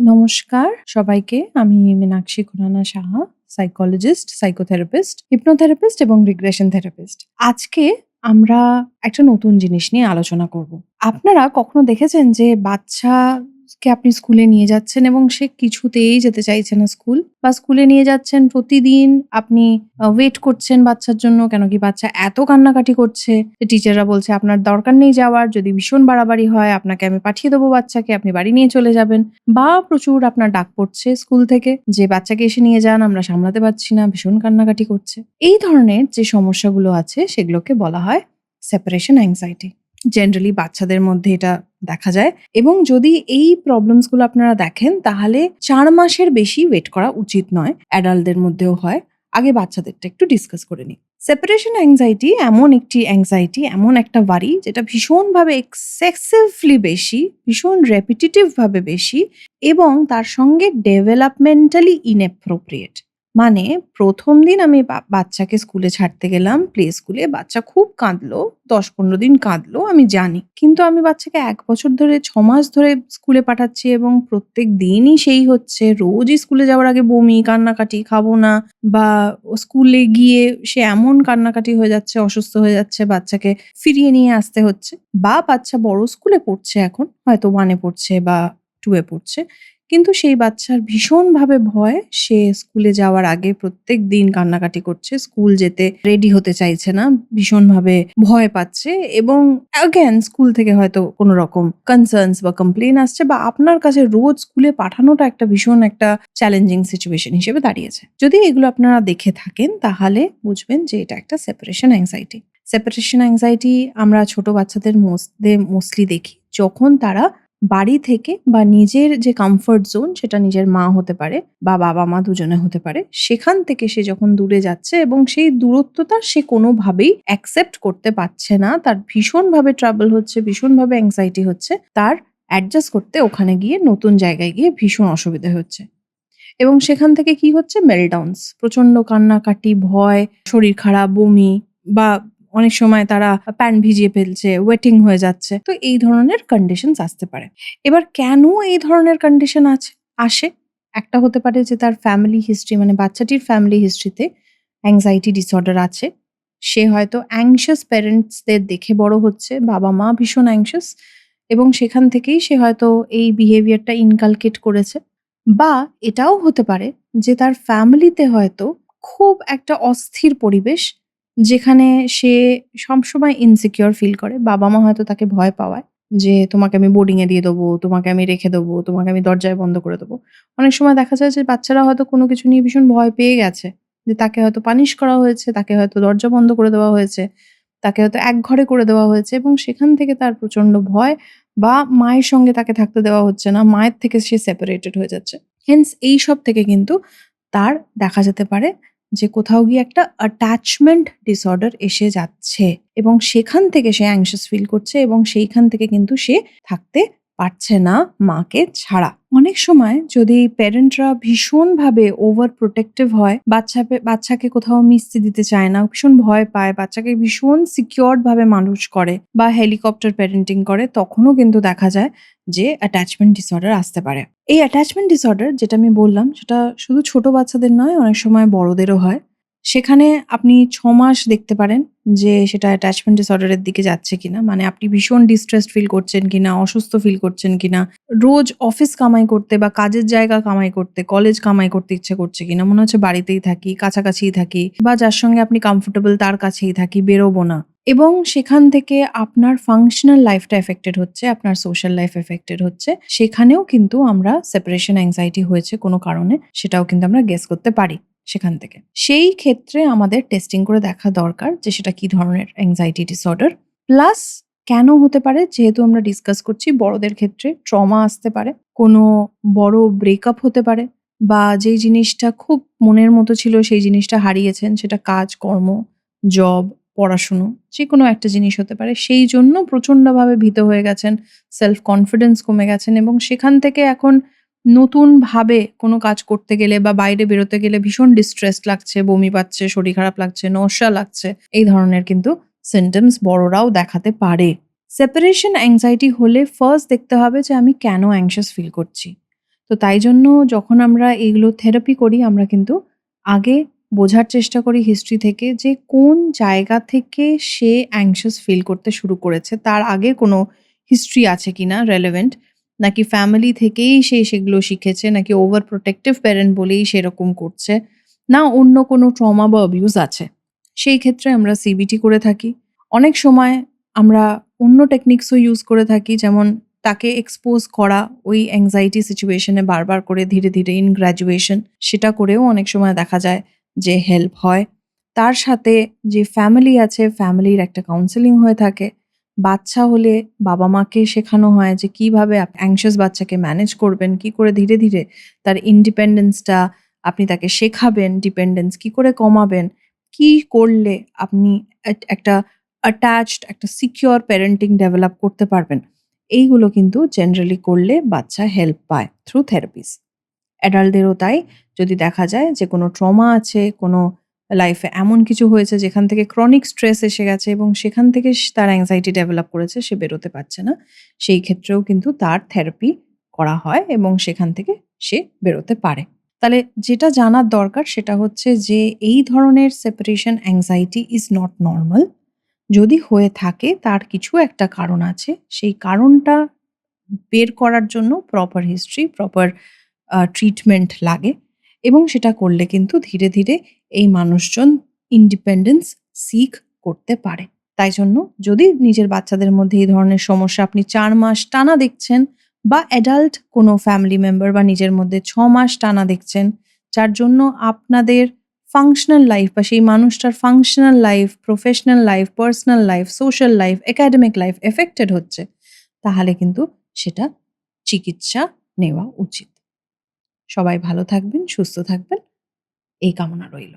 নমস্কার সবাইকে। আমি Meenakshi Khurana Saha, psychologist, psychotherapist, hypnotherapist এবং রিগ্রেশন থেরাপিস্ট। আজকে আমরা একটা নতুন জিনিস নিয়ে আলোচনা করব। আপনারা কখনো দেখেছেন যে বাচ্চাকে আপনি স্কুলে নিয়ে যাচ্ছেন এবং সে কিছুতেই যেতে চাইছে না স্কুল, বা স্কুলে নিয়ে যাচ্ছেন প্রতিদিন আপনি ওয়েট করছেন বাচ্চার জন্য, কেন কি বাচ্চা এত কান্নাকাটি করছে যে টিচাররা বলছে আপনার দরকার নেই যাওয়ার, যদি ভীষণ বাড়াবাড়ি হয় আপনাকে আমি পাঠিয়ে দেবো বাচ্চাকে, আপনি বাড়ি নিয়ে চলে যাবেন। বা প্রচুর আপনার ডাক পড়ছে স্কুল থেকে যে বাচ্চাকে এসে নিয়ে যান, আমরা সামলাতে পারছি না, ভীষণ কান্নাকাটি করছে। এই ধরনের যে সমস্যাগুলো আছে সেগুলোকে বলা হয় সেপারেশন অ্যাংজাইটি। জেনারেলি বাচ্চাদের মধ্যে এটা দেখা যায়, এবং যদি এই প্রবলেমস গুলো আপনারা দেখেন তাহলে 4 মাসের বেশি ওয়েট করা উচিত নয়। অ্যাডাল্টদের মধ্যেও হয়। আগে বাচ্চাদেরটা একটু ডিসকাস করে নিই। সেপারেশন অ্যাংজাইটি এমন একটি অ্যাংজাইটি, এমন একটা ওয়ারি যেটা ভীষণভাবে এক্সেসিভলি বেশি, ভীষণ রেপিটেটিভ ভাবে বেশি, এবং তার সঙ্গে ডেভেলপমেন্টালি ইনঅ্যাপ্রোপ্রিয়েট। মানে প্রথম দিন আমি বাচ্চাকে স্কুলে ছাড়তে গেলাম, প্লে স্কুলে, বাচ্চা খুব কাঁদলো, 10-15 দিন কাঁদলো, আমি জানি। কিন্তু আমি বাচ্চাকে 1 বছর ধরে 6 মাস ধরে স্কুলে পাঠাচ্ছি এবং প্রত্যেক দিনই সেই হচ্ছে। রোজই স্কুলে যাওয়ার আগে বমি, কান্নাকাটি, খাবো না, বা স্কুলে গিয়ে সে এমন কান্নাকাটি হয়ে যাচ্ছে, অসুস্থ হয়ে যাচ্ছে, বাচ্চাকে ফিরিয়ে নিয়ে আসতে হচ্ছে। বা বাচ্চা বড় স্কুলে পড়ছে, এখন হয়তো 1 এ পড়ছে বা 2 এ পড়ছে, কিন্তু সেই বাচ্চার ভীষণভাবে ভয়, সে স্কুলে যাওয়ার আগে প্রত্যেকদিন কান্নাকাটি করছে, স্কুল যেতে রেডি হতে চাইছে না, ভীষণভাবে ভয় পাচ্ছে, এবং অ্যাগেন স্কুল থেকে হয়তো কোনো রকম কনসার্নস বা কমপ্লেইন আসছে, বা আপনার কাছে রোজ স্কুলে পাঠানোটা একটা ভীষণ একটা চ্যালেঞ্জিং সিচুয়েশন হিসেবে দাঁড়িয়েছে। যদি এগুলো আপনারা দেখে থাকেন তাহলে বুঝবেন যে এটা একটা সেপারেশন অ্যাংজাইটি। সেপারেশন অ্যাংজাইটি আমরা ছোট বাচ্চাদের মধ্যে মোস্টলি দেখি যখন তারা বাড়ি থেকে বা নিজের যে কমফর্ট জোন, সেটা নিজের মা হতে পারে বা বাবা-মা দুজনে হতে পারে, সেখান থেকে সে যখন দূরে যাচ্ছে এবং সেই দূরত্বটা সে কোনোভাবেই অ্যাকসেপ্ট করতে পারছে না, তার ভীষণভাবে ট্রাবল হচ্ছে, ভীষণভাবে অ্যাংজাইটি হচ্ছে, তার অ্যাডজাস্ট করতে ওখানে গিয়ে, নতুন জায়গায় গিয়ে ভীষণ অসুবিধা হচ্ছে। এবং সেখান থেকে কি হচ্ছে? মেল্টডাউনস, প্রচন্ড কান্নাকাটি, ভয়, শরীর খারাপ, বমি, বা অনেক সময় তারা প্যান্ট ভিজিয়ে ফেলছে, ওয়েটিং হয়ে যাচ্ছে। তো এই ধরনের কন্ডিশনস আসতে পারে। এবার কেন এই ধরনের কন্ডিশন আসে? একটা হতে পারে যে তার ফ্যামিলি হিস্ট্রি, মানে বাচ্চাটির ফ্যামিলি হিস্ট্রিতে অ্যাংজাইটি ডিসঅর্ডার আছে। সে হয়তো অ্যাংশাস প্যারেন্টসদের দেখে বড় হচ্ছে, বাবা-মা ভীষণ অ্যাংশাস, এবং সেখান থেকেই সে হয়তো এই বিহেভিয়ারটা ইনকালকেট করেছে। বা এটাও হতে পারে যে তার ফ্যামিলিতে হয়তো খুব একটা অস্থির পরিবেশ, যেখানে সে সবসময় ইনসিকিউর ফিল করে। বাবা-মা হয়তো তাকে ভয় পাওয়ায় যে, "তোমাকে আমি বোর্ডিং এ দিয়ে দেবো, তোমাকে আমি রেখে দেবো, তোমাকে আমি দরজায় বন্ধ করে দেবো।" অনেক সময় দেখা যায় যে বাচ্চারা হয়তো কোনো কিছু নিয়ে ভীষণ ভয় পেয়ে গেছে। যে তাকে হয়তো পানিশ করা হয়েছে, তাকে হয়তো দরজা বন্ধ করে দেওয়া হয়েছে, তাকে হয়তো একঘরে করে দেওয়া হয়েছে, এবং সেখান থেকে তার প্রচন্ড ভয়, বা মায়ের সঙ্গে তাকে থাকতে দেওয়া হচ্ছে না, মায়ের থেকে সে সেপারেটেড হয়ে যাচ্ছে। হেন্স এইসব থেকে কিন্তু তার দেখা যেতে পারে যে কোথাও গিয়ে একটা অ্যাটাচমেন্ট ডিসঅর্ডার এসে যাচ্ছে, এবং সেখান থেকে সে অ্যাংশাস ফিল করছে, এবং সেইখান থেকে কিন্তু সে থাকতে পারছে না মাকে ছাড়া। অনেক সময় যদি প্যারেন্টরা ভীষণভাবে ওভার প্রোটেক্টিভ হয়, বাচ্চাকে কোথাও মিশতে দিতে চায় না, ভীষণ ভয় পায়, বাচ্চাকে ভীষণ সিকিউরড ভাবে মানুষ করে, বা হেলিকপ্টার প্যারেন্টিং করে, তখনও কিন্তু দেখা যায় যে অ্যাটাচমেন্ট ডিসঅর্ডার আসতে পারে। এই অ্যাটাচমেন্ট ডিসঅর্ডার যেটা আমি বললাম, সেটা শুধু ছোট বাচ্চাদের নয়, অনেক সময় বড়দেরও হয়। সেখানে আপনি 6 মাস দেখতে পারেন যে সেটা অ্যাটাচমেন্ট ডিসঅর্ডার এর দিকে যাচ্ছে কিনা। মানে আপনি ভীষণ ডিস্ট্রেসড ফিল করছেন কিনা, অসুস্থ ফিল করছেন কিনা, রোজ অফিস কামাই করতে বা কাজের জায়গা কামাই করতে, কলেজ কামাই করতে ইচ্ছে করছে কিনা, মনে হচ্ছে বাড়িতেই থাকি, কাছাকাছিই থাকি, বা যার সঙ্গে আপনি কমফোর্টেবল তার কাছেই থাকি, বেরোবো না। এবং সেখান থেকে আপনার ফাংশনাল লাইফটা এফেক্টেড হচ্ছে, আপনার সোশ্যাল লাইফ এফেক্টেড হচ্ছে। সেখানেও কিন্তু আমরা সেপারেশন অ্যাংজাইটি হয়েছে কোনো কারণে, সেটাও কিন্তু আমরা গেস করতে পারি সেখান থেকে। সেই ক্ষেত্রে আমাদের টেস্টিং করে দেখা দরকার যে সেটা কি ধরনের অ্যাংজাইটি ডিসঅর্ডার। প্লাস কেন হতে পারে, যেহেতু আমরা ডিসকাস করছি, বড়দের ক্ষেত্রে ট্রমা আসতে পারে, কোনো বড় ব্রেকআপ হতে পারে, বা যেই জিনিসটা খুব মনের মতো ছিল সেই জিনিসটা হারিয়েছেন, সেটা কাজ, কর্ম, জব, পড়াশুনো, যেকোনো একটা জিনিস হতে পারে। সেই জন্য প্রচণ্ডভাবে ভীত হয়ে গেছেন, সেলফ কনফিডেন্স কমে গেছেন, এবং সেখান থেকে এখন নতুনভাবে কোনো কাজ করতে গেলে বা বাইরে বেরোতে গেলে ভীষণ ডিস্ট্রেসড লাগছে, বমি পাচ্ছে, শরীর খারাপ লাগছে, নশা লাগছে। এই ধরনের কিন্তু সিম্পটমস বড়রাও দেখাতে পারে। সেপারেশন অ্যাংজাইটি হলে ফার্স্ট দেখতে হবে যে আমি কেন অ্যাংশাস ফিল করছি। তো তো তাই জন্য যখন আমরা এগুলো থেরাপি করি আমরা কিন্তু আগে বোঝার চেষ্টা করি হিস্ট্রি থেকে যে কোন জায়গা থেকে সে অ্যাংশাস ফিল করতে শুরু করেছে। তার আগের কোনো হিস্ট্রি আছে কিনা রেলেভেন্ট, নাকি ফ্যামিলি থেকেই সে সেগুলো শিখেছে, নাকি ওভার প্রোটেক্টিভ প্যারেন্ট বলেই সেরকম করছে, না অন্য কোনো ট্রমা বা অ্যাবিউজ আছে। সেই ক্ষেত্রে আমরা সিবিটি করে থাকি। অনেক সময় আমরা অন্য টেকনিক্সও ইউজ করে থাকি, যেমন তাকে এক্সপোজ করা ওই অ্যাংজাইটি সিচুয়েশনে বারবার করে ধীরে, ধীরে ইন গ্র্যাজুয়েশন, সেটা করেও অনেক সময় দেখা যায় যে হেল্প হয়। তার সাথে যে ফ্যামিলি আছে, ফ্যামিলির একটা কাউন্সেলিং হয়ে থাকে। বাচ্চা হলে বাবা-মাকে শেখানো হয় যে কিভাবে অ্যাংশাস বাচ্চাকে ম্যানেজ করবেন, কি করে ধীরে, ধীরে তার ইন্ডিপেন্ডেন্সটা আপনি তাকে শেখাবেন, ডিপেন্ডেন্স কি করে কমাবেন, কি করলে আপনি একটা অ্যাটাচড একটা সিকিউর প্যারেন্টিং ডেভেলপ করতে পারবেন। এইগুলো কিন্তু জেনারেলি করলে বাচ্চা হেল্প পায় থ্রু থেরাপিস। অ্যাডাল্টদেরও তাই। যদি দেখা যায় যে কোনো ট্রমা আছে, কোনো লাইফে এমন কিছু হয়েছে যেখান থেকে ক্রনিক স্ট্রেস এসে গেছে এবং সেখান থেকে তার অ্যাংজাইটি ডেভেলপ করেছে, সে বেরোতে পারছে না। সেই ক্ষেত্রেও কিন্তু তার থেরাপি করা হয় এবং সেখান থেকে সে বেরোতে পারে। তাহলে যেটা জানার দরকার সেটা হচ্ছে যে এই ধরনের separation anxiety is not normal. যদি হয়ে থাকে তার কিছু একটা কারণ আছে। সেই কারণটা বের করার জন্য প্রপার হিস্ট্রি, প্রপার ট্রিটমেন্ট লাগে এবং সেটা করলে কিন্তু ধীরে, ধীরে এই মানুষজন ইন্ডিপেন্ডেন্স সিক করতে পারে। তাই জন্য যদি নিজের বাচ্চাদের মধ্যে এই ধরনের সমস্যা আপনি ৪ মাস টানা দেখছেন বা অ্যাডাল্ট কোনো ফ্যামিলি মেম্বার বা নিজের মধ্যে ৬ মাস টানা দেখছেন, যার জন্য আপনাদের ফাংশনাল লাইফ বা সেই মানুষটার functional life, professional life, personal life, social life, academic life affected হচ্ছে, তাহলে কিন্তু সেটা চিকিৎসা নেওয়া উচিত। সবাই ভালো থাকবেন, সুস্থ থাকবেন, এই কামনা রইল।